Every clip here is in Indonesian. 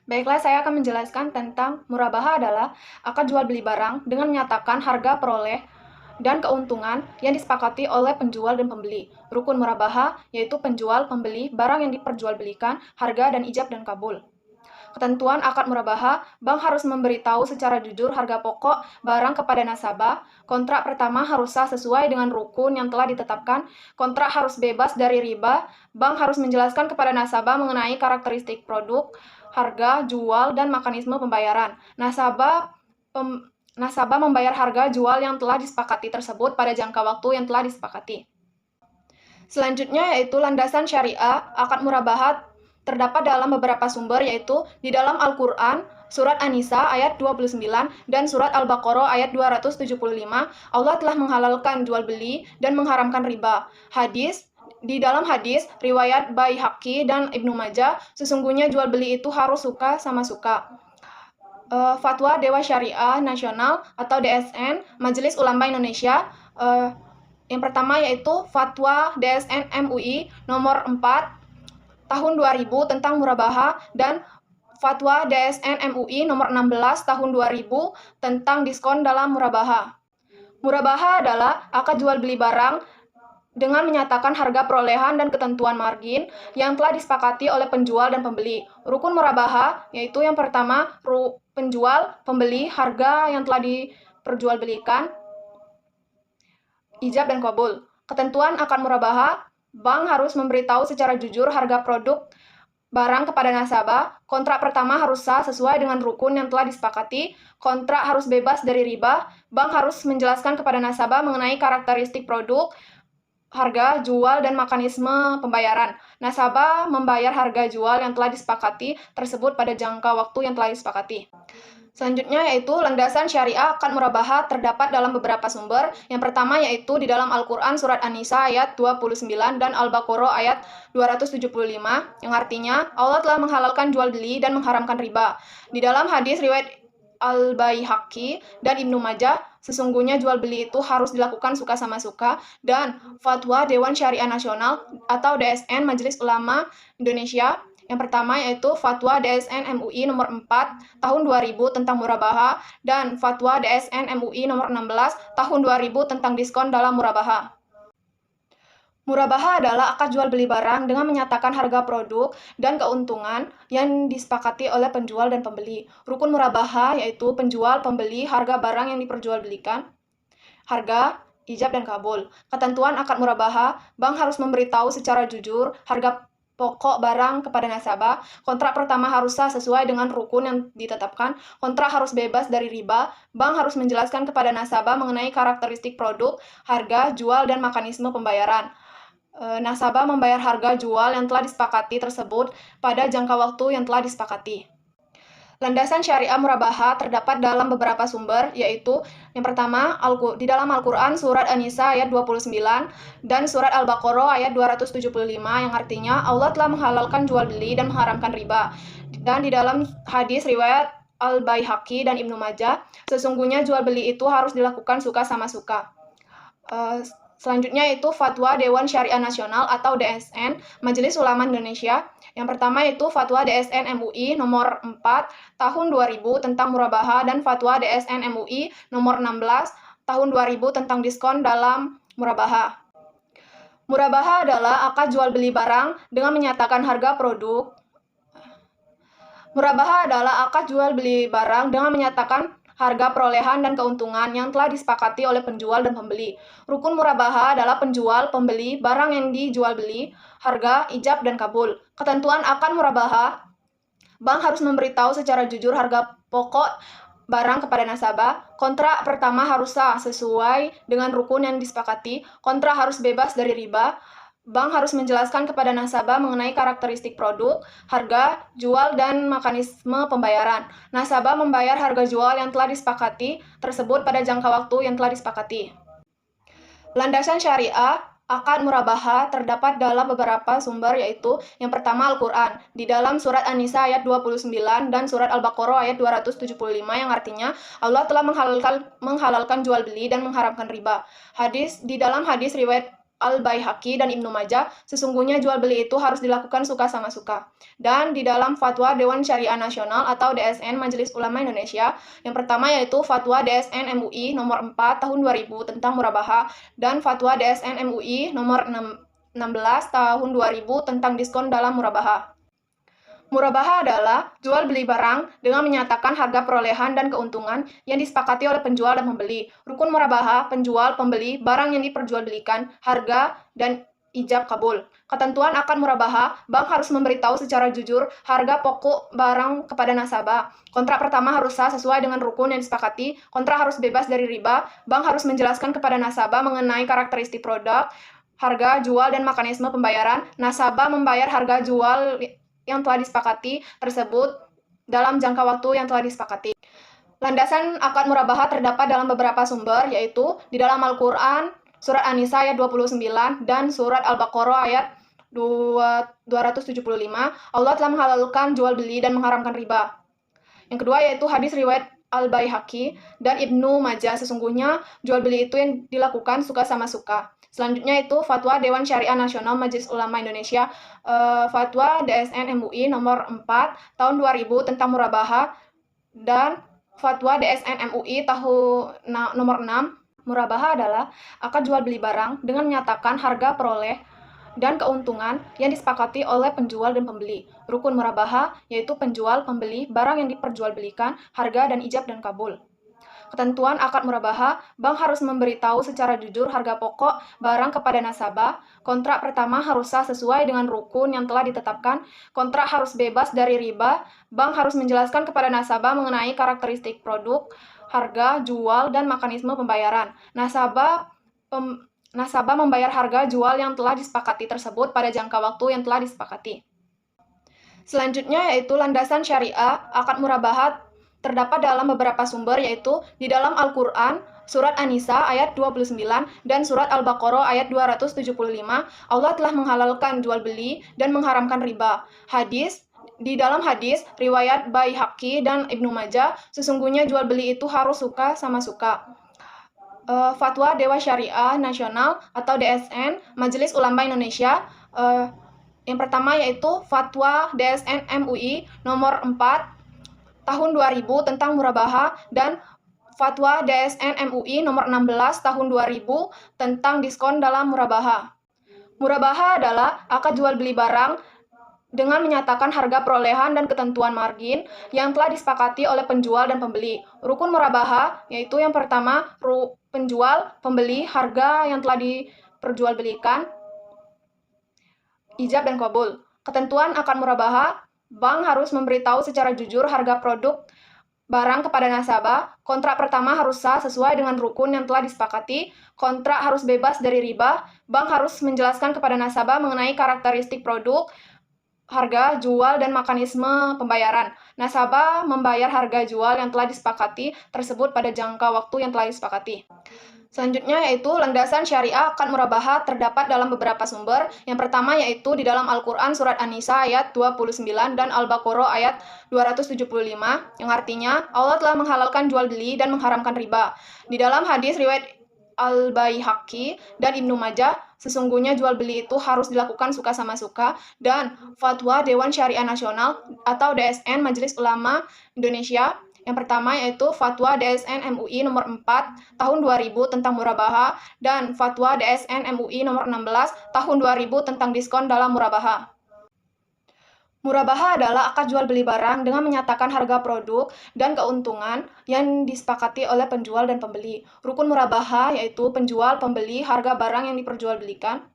Baiklah, saya akan menjelaskan tentang murabaha adalah akad jual beli barang dengan menyatakan harga peroleh dan keuntungan yang disepakati oleh penjual dan pembeli. Rukun murabaha yaitu penjual, pembeli, barang yang diperjualbelikan, harga, dan ijab dan kabul. Ketentuan akad murabaha, bank harus memberitahu secara jujur harga pokok barang kepada nasabah. Kontrak pertama harus sah sesuai dengan rukun yang telah ditetapkan. Kontrak harus bebas dari riba. Bank harus menjelaskan kepada nasabah mengenai karakteristik produk, harga, jual, dan mekanisme pembayaran. Nasabah membayar harga jual yang telah disepakati tersebut pada jangka waktu yang telah disepakati. Selanjutnya yaitu landasan syariah. Akad murabahat terdapat dalam beberapa sumber, yaitu di dalam Al-Quran, Surat An-Nisa ayat 29 dan Surat Al-Baqarah ayat 275, Allah telah menghalalkan jual beli dan mengharamkan riba. Di dalam hadis riwayat Baihaqi dan Ibnu Majah, sesungguhnya jual beli itu harus suka sama suka. Fatwa Dewan Syariah Nasional atau DSN, Majelis Ulama Indonesia, yang pertama yaitu Fatwa DSN MUI nomor 4 tahun 2000 tentang murabaha, dan Fatwa DSN MUI nomor 16 tahun 2000 tentang diskon dalam murabaha. Murabaha adalah akad jual beli barang dengan menyatakan harga perolehan dan ketentuan margin yang telah disepakati oleh penjual dan pembeli. Rukun murabaha yaitu yang pertama, penjual, pembeli, harga yang telah diperjualbelikan, ijab dan kabul. Ketentuan akad murabaha, bank harus memberitahu secara jujur harga produk barang kepada nasabah. Kontrak pertama harus sah sesuai dengan rukun yang telah disepakati. Kontrak harus bebas dari riba. Bank harus menjelaskan kepada nasabah mengenai karakteristik produk, harga, jual, dan mekanisme pembayaran. Nasabah membayar harga jual yang telah disepakati tersebut pada jangka waktu yang telah disepakati. Selanjutnya yaitu landasan syariah akad murabaha terdapat dalam beberapa sumber. Yang pertama yaitu di dalam Al-Quran Surat An-Nisa ayat 29 dan Al-Baqarah ayat 275, yang artinya Allah telah menghalalkan jual beli dan mengharamkan riba. Di dalam hadis riwayat Al-Baihaqi dan Ibnu Majah, sesungguhnya jual beli itu harus dilakukan suka sama suka. Dan Fatwa Dewan Syariah Nasional atau DSN Majelis Ulama Indonesia, yang pertama yaitu Fatwa DSN MUI nomor 4 tahun 2000 tentang murabaha, dan Fatwa DSN MUI nomor 16 tahun 2000 tentang diskon dalam murabaha. Murabaha adalah akad jual beli barang dengan menyatakan harga produk dan keuntungan yang disepakati oleh penjual dan pembeli. Rukun murabaha yaitu penjual, pembeli, harga barang yang diperjualbelikan, harga, ijab dan kabul. Ketentuan akad murabaha, bank harus memberitahu secara jujur harga pokok barang kepada nasabah. Kontrak pertama harus sah sesuai dengan rukun yang ditetapkan. Kontrak harus bebas dari riba. Bank harus menjelaskan kepada nasabah mengenai karakteristik produk, harga, jual, dan mekanisme pembayaran. Nasabah membayar harga jual yang telah disepakati tersebut pada jangka waktu yang telah disepakati. Landasan syariah murabaha terdapat dalam beberapa sumber, yaitu yang pertama di dalam Al-Quran Surat An-Nisa ayat 29 dan Surat Al-Baqarah ayat 275, yang artinya Allah telah menghalalkan jual beli dan mengharamkan riba. Dan di dalam hadis riwayat Al-Baihaqi dan Ibnu Majah, sesungguhnya jual beli itu harus dilakukan suka sama suka. Selanjutnya itu Fatwa Dewan Syariah Nasional atau DSN Majelis Ulama Indonesia. Yang pertama itu Fatwa DSN MUI nomor 4 tahun 2000 tentang murabaha, dan Fatwa DSN MUI nomor 16 tahun 2000 tentang diskon dalam murabaha. Murabaha adalah akad jual beli barang dengan menyatakan harga produk. Murabaha adalah akad jual beli barang dengan menyatakan harga perolehan dan keuntungan yang telah disepakati oleh penjual dan pembeli. Rukun murabaha adalah penjual, pembeli, barang yang dijual beli, harga, ijab, dan kabul. Ketentuan akad murabaha, bank harus memberitahu secara jujur harga pokok barang kepada nasabah. Kontrak pertama harus sah sesuai dengan rukun yang disepakati. Kontrak harus bebas dari riba. Bank harus menjelaskan kepada nasabah mengenai karakteristik produk, harga, jual, dan mekanisme pembayaran. Nasabah membayar harga jual yang telah disepakati tersebut pada jangka waktu yang telah disepakati. Landasan syariah akad murabaha terdapat dalam beberapa sumber, yaitu yang pertama Al-Quran di dalam Surat An-Nisa ayat 29 dan Surat Al-Baqarah ayat 275, yang artinya Allah telah menghalalkan jual beli dan mengharamkan riba. Di dalam hadis riwayat Al-Baihaqi dan Ibnu Majah, sesungguhnya jual beli itu harus dilakukan suka sama suka. Dan di dalam Fatwa Dewan Syariah Nasional atau DSN Majelis Ulama Indonesia, yang pertama yaitu Fatwa DSN MUI nomor 4 tahun 2000 tentang murabaha dan Fatwa DSN MUI nomor 16 tahun 2000 tentang diskon dalam murabaha. Murabaha adalah jual beli barang dengan menyatakan harga perolehan dan keuntungan yang disepakati oleh penjual dan pembeli. Rukun murabaha, penjual, pembeli, barang yang diperjualbelikan, harga, dan ijab kabul. Ketentuan akad murabaha, bank harus memberitahu secara jujur harga pokok barang kepada nasabah. Kontrak pertama harus sah sesuai dengan rukun yang disepakati, kontrak harus bebas dari riba, bank harus menjelaskan kepada nasabah mengenai karakteristik produk, harga jual dan mekanisme pembayaran. Nasabah membayar harga jual yang telah disepakati tersebut dalam jangka waktu yang telah disepakati. Landasan akad murabaha terdapat dalam beberapa sumber, yaitu di dalam Al-Quran, Surat An-Nisa ayat 29, dan Surat Al-Baqarah ayat 275, Allah telah menghalalkan jual beli dan mengharamkan riba. Yang kedua yaitu hadis riwayat Al-Baihaqi dan Ibnu Majah, sesungguhnya jual beli itu yang dilakukan suka sama suka. Selanjutnya itu Fatwa Dewan Syariah Nasional Majelis Ulama Indonesia, Fatwa DSN MUI nomor 4 tahun 2000 tentang murabaha, dan Fatwa DSN MUI tahun nomor 6. Murabaha adalah akad jual beli barang dengan menyatakan harga peroleh dan keuntungan yang disepakati oleh penjual dan pembeli. Rukun murabaha yaitu penjual, pembeli, barang yang diperjualbelikan, harga, dan ijab dan kabul. Ketentuan akad murabaha, bank harus memberitahu secara jujur harga pokok barang kepada nasabah. Kontrak pertama harus sah sesuai dengan rukun yang telah ditetapkan. Kontrak harus bebas dari riba. Bank harus menjelaskan kepada nasabah mengenai karakteristik produk, harga, jual, dan mekanisme pembayaran. Nasabah membayar harga jual yang telah disepakati tersebut pada jangka waktu yang telah disepakati. Selanjutnya yaitu landasan syariah akad murabaha terdapat dalam beberapa sumber, yaitu di dalam Al-Quran, Surat An-Nisa ayat 29, dan Surat Al-Baqarah ayat 275, Allah telah menghalalkan jual beli dan mengharamkan riba. Di dalam hadis, riwayat Baihaqi dan Ibnu Majah, sesungguhnya jual beli itu harus suka sama suka. Fatwa Dewan Syariah Nasional atau DSN Majelis Ulama Indonesia, yang pertama yaitu Fatwa DSN MUI nomor 4 tahun 2000 tentang murabaha dan Fatwa DSN MUI nomor 16 tahun 2000 tentang diskon dalam murabaha. Murabaha adalah akad jual beli barang dengan menyatakan harga perolehan dan ketentuan margin yang telah disepakati oleh penjual dan pembeli. Rukun murabaha yaitu yang pertama penjual, pembeli, harga yang telah diperjualbelikan, ijab dan kabul. Ketentuan akad murabaha, bank harus memberitahu secara jujur harga produk barang kepada nasabah. Kontrak pertama harus sah sesuai dengan rukun yang telah disepakati. Kontrak harus bebas dari riba. Bank harus menjelaskan kepada nasabah mengenai karakteristik produk, harga, jual, dan mekanisme pembayaran. Nasabah membayar harga jual yang telah disepakati tersebut pada jangka waktu yang telah disepakati. Selanjutnya yaitu landasan syariah akad murabaha terdapat dalam beberapa sumber. Yang pertama yaitu di dalam Al-Quran Surat An-Nisa ayat 29 dan Al-Baqarah ayat 275, yang artinya Allah telah menghalalkan jual beli dan mengharamkan riba. Di dalam hadis riwayat Al-Baihaqi dan Ibnu Majah, sesungguhnya jual beli itu harus dilakukan suka sama suka, dan Fatwa Dewan Syariah Nasional atau DSN Majelis Ulama Indonesia, yang pertama yaitu Fatwa DSN MUI nomor 4 tahun 2000 tentang murabaha dan Fatwa DSN MUI nomor 16 tahun 2000 tentang diskon dalam murabaha. Murabaha adalah akad jual beli barang dengan menyatakan harga produk dan keuntungan yang disepakati oleh penjual dan pembeli. Rukun murabaha yaitu penjual, pembeli, harga barang yang diperjualbelikan,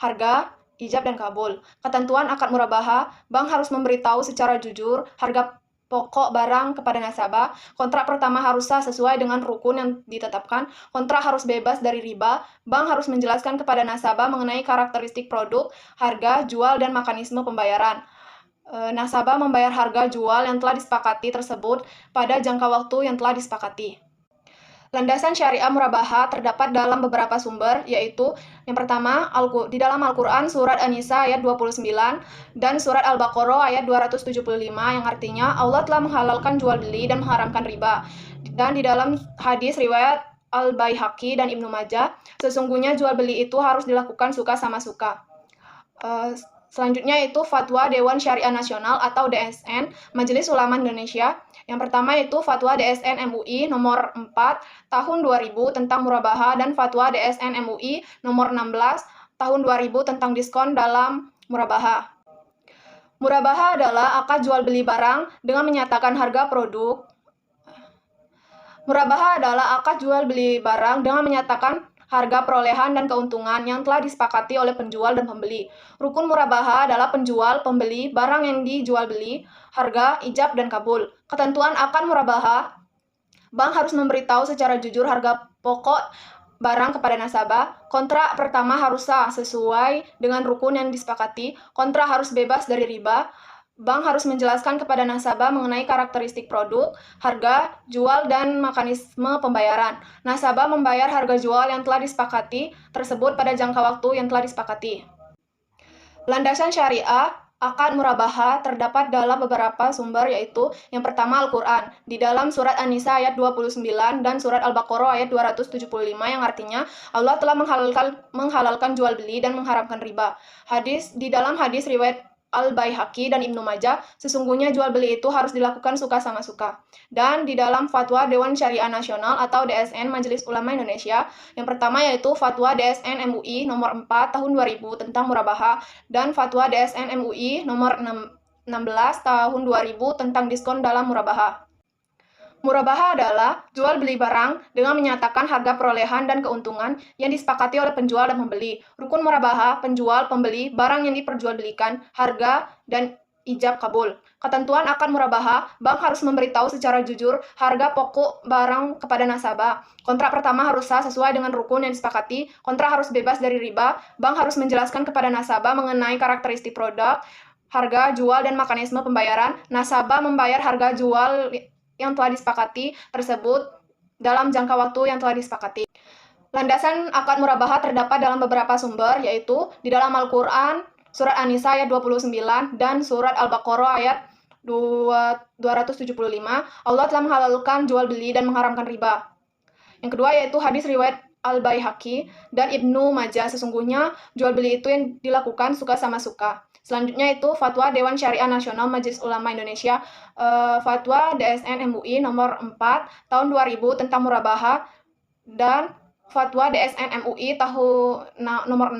harga, ijab dan kabul. Ketentuan akad murabaha, bank harus memberitahu secara jujur harga pokok barang kepada nasabah. Kontrak pertama harus sah sesuai dengan rukun yang ditetapkan. Kontrak harus bebas dari riba. Bank harus menjelaskan kepada nasabah mengenai karakteristik produk, harga, jual, dan mekanisme pembayaran. Nasabah membayar harga jual yang telah disepakati tersebut pada jangka waktu yang telah disepakati. Landasan syariah murabaha terdapat dalam beberapa sumber, yaitu yang pertama di dalam Al-Quran Surat An-Nisa ayat 29 dan Surat Al-Baqarah ayat 275, yang artinya Allah telah menghalalkan jual beli dan mengharamkan riba. Dan di dalam hadis riwayat Al-Baihaqi dan Ibnu Majah, sesungguhnya jual beli itu harus dilakukan suka sama suka. Selanjutnya itu Fatwa Dewan Syariah Nasional atau DSN Majelis Ulama Indonesia. Yang pertama itu Fatwa DSN MUI nomor 4 tahun 2000 tentang murabaha dan Fatwa DSN MUI nomor 16 tahun 2000 tentang diskon dalam murabaha. Murabaha adalah akad jual beli barang dengan menyatakan harga produk. Murabaha adalah akad jual beli barang dengan menyatakan harga perolehan dan keuntungan yang telah disepakati oleh penjual dan pembeli. Rukun murabaha adalah penjual, pembeli, barang yang dijual beli, harga, ijab, dan kabul. Ketentuan akad murabaha, bank harus memberitahu secara jujur harga pokok barang kepada nasabah. Kontrak pertama harus sah sesuai dengan rukun yang disepakati. Kontrak harus bebas dari riba. Bank harus menjelaskan kepada nasabah mengenai karakteristik produk, harga, jual, dan mekanisme pembayaran. Nasabah membayar harga jual yang telah disepakati tersebut pada jangka waktu yang telah disepakati. Landasan syariah akad murabaha terdapat dalam beberapa sumber, yaitu yang pertama Al-Quran, di dalam surat An-Nisa ayat 29 dan surat Al-Baqarah ayat 275 yang artinya Allah telah menghalalkan jual beli dan mengharamkan riba. Di dalam hadis riwayat Al-Baihaqi dan Ibnu Majah, sesungguhnya jual beli itu harus dilakukan suka sama suka. Dan di dalam Fatwa Dewan Syariah Nasional atau DSN Majelis Ulama Indonesia, yang pertama yaitu Fatwa DSN MUI nomor 4 tahun 2000 tentang murabaha dan Fatwa DSN MUI nomor 16 tahun 2000 tentang diskon dalam murabaha. Murabaha adalah jual beli barang dengan menyatakan harga perolehan dan keuntungan yang disepakati oleh penjual dan pembeli. Rukun murabaha, penjual, pembeli, barang yang diperjualbelikan, harga, dan ijab kabul. Ketentuan akad murabaha, bank harus memberitahu secara jujur harga pokok barang kepada nasabah. Kontrak pertama harus sah sesuai dengan rukun yang disepakati. Kontrak harus bebas dari riba. Bank harus menjelaskan kepada nasabah mengenai karakteristik produk, harga, jual, dan mekanisme pembayaran. Nasabah membayar harga jual yang telah disepakati tersebut dalam jangka waktu yang telah disepakati. Landasan akad murabaha terdapat dalam beberapa sumber, yaitu di dalam Al-Quran, surat An-Nisa ayat 29, dan surat Al-Baqarah ayat 275, Allah telah menghalalkan jual beli dan mengharamkan riba. Yang kedua yaitu hadis riwayat Al-Baihaqi dan Ibnu Majah, sesungguhnya jual beli itu yang dilakukan suka sama suka. Selanjutnya itu Fatwa Dewan Syariah Nasional Majelis Ulama Indonesia, Fatwa DSN MUI nomor 4 tahun 2000 tentang murabaha dan Fatwa DSN MUI tahun nomor 6